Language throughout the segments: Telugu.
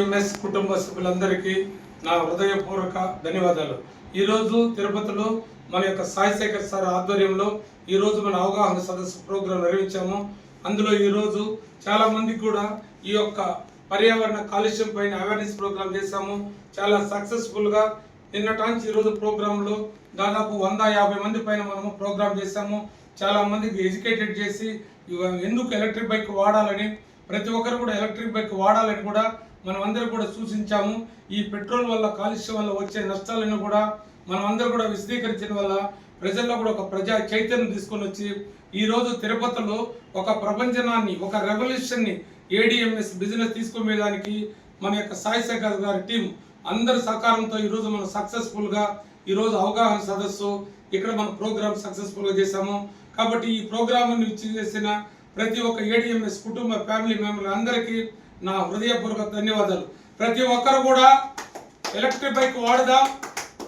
ఎంఎస్ కుటుంబ సభ్యులందరికీ నా హృదయపూర్వక ధన్యవాదాలు. ఈరోజు తిరుపతిలో మన యొక్క సాయిశేఖర్ సార్ ఆధ్వర్యంలో ఈరోజు మన అవగాహన సదస్సు ప్రోగ్రాం నిర్వహించాము. అందులో ఈరోజు చాలా మందికి కూడా ఈ యొక్క పర్యావరణ కాలుష్యం పైన అవేర్నెస్ ప్రోగ్రాం చేశాము. చాలా సక్సెస్ఫుల్గా నిన్నటాంచి ఈరోజు ప్రోగ్రాంలో దాదాపు 150 మంది పైన మనము ప్రోగ్రాం చేశాము. చాలా మందికి ఎడ్యుకేటెడ్ చేసి ఎందుకు ఎలక్ట్రిక్ బైక్ వాడాలని, ప్రతి ఒక్కరు కూడా ఎలక్ట్రిక్ బైక్ వాడాలని కూడా మనం అందరూ కూడా సూచించాము. ఈ పెట్రోల్ వల్ల కాలుష్యం వల్ల వచ్చే నష్టాలను కూడా మనం అందరూ కూడా విశదీకరించడం వల్ల ప్రజల్లో కూడా ఒక ప్రజా చైతన్యం తీసుకొని వచ్చి ఈరోజు తిరుపతిలో ఒక ప్రపంచనాన్ని, ఒక రెవల్యూషన్ని ఏడిఎంఎస్ బిజినెస్ తీసుకునేదానికి మన యొక్క సాయిశేఖర్ గారి టీం అందరి సహకారంతో ఈరోజు మనం సక్సెస్ఫుల్గా ఈరోజు అవగాహన సదస్సు ఇక్కడ మన ప్రోగ్రామ్ సక్సెస్ఫుల్గా చేశాము. కాబట్టి ఈ ప్రోగ్రామ్ని చేసిన ప్రతి ఒక్క ఏడిఎంఎస్ కుటుంబ ఫ్యామిలీ మెంబర్లు అందరికీ నా హృదయపూర్వక ధన్యవాదాలు. ప్రతి ఒక్కరు కూడా ఎలక్ట్రిక్ బైక్ వాడదాం,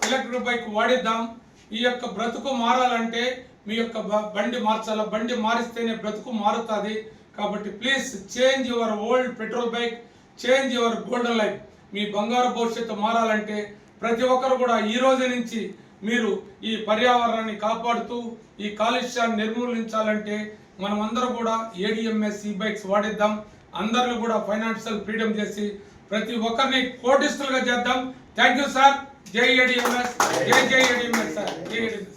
ఎలక్ట్రిక్ బైక్ వాడిద్దాం. ఈ యొక్క బ్రతుకు మారాలంటే మీ యొక్క బండి మార్చాల, బండి మారిస్తేనే బ్రతుకు మారుతుంది. కాబట్టి please change your old petrol bike, change your golden life. మీ బంగారు భవిష్యత్తు మారాలంటే ప్రతి ఒక్కరు కూడా ఈ రోజు నుంచి మీరు ఈ పర్యావరణాన్ని కాపాడుతూ ఈ కాలుష్యాన్ని నిర్మూలించాలంటే మనం అందరూ కూడా ఏడిఎంఎస్ ఈ బైక్స్ వాడిద్దాం. అందరిని కూడా ఫైనాన్షియల్ ఫ్రీడమ్ చేసి ప్రతి ఒక్కరిని కోటిస్తులుగా చేద్దాం. Thank you sir. జై ఏడిఎంఎస్, జై ఏడిఎంఎస్ సార్, జై ఏడిఎంఎస్.